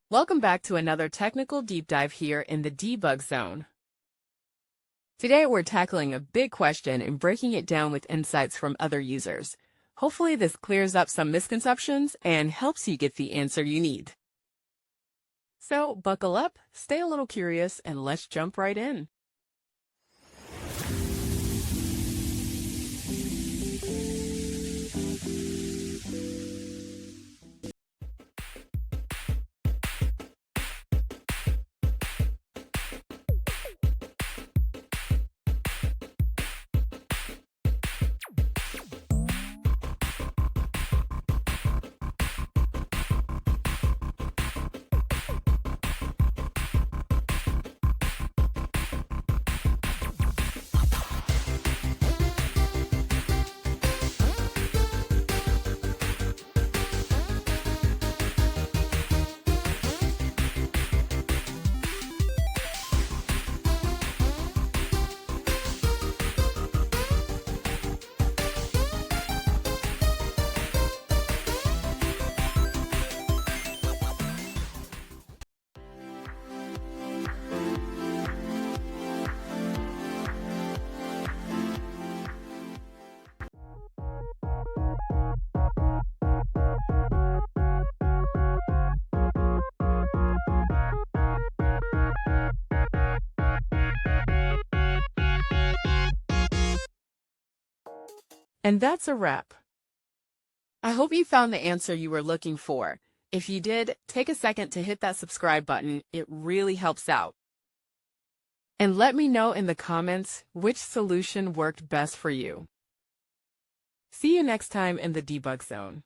Welcome back to another technical deep dive here in the debug zone. Today we're tackling a big question and breaking it down with insights from other users. Hopefully this clears up some misconceptions and helps you get the answer you need. So buckle up, stay a little curious, and let's jump right in. And that's a wrap. I hope you found the answer you were looking for. If you did, take a second to hit that subscribe button. It really helps out. And let me know in the comments which solution worked best for you. See you next time in the debug zone.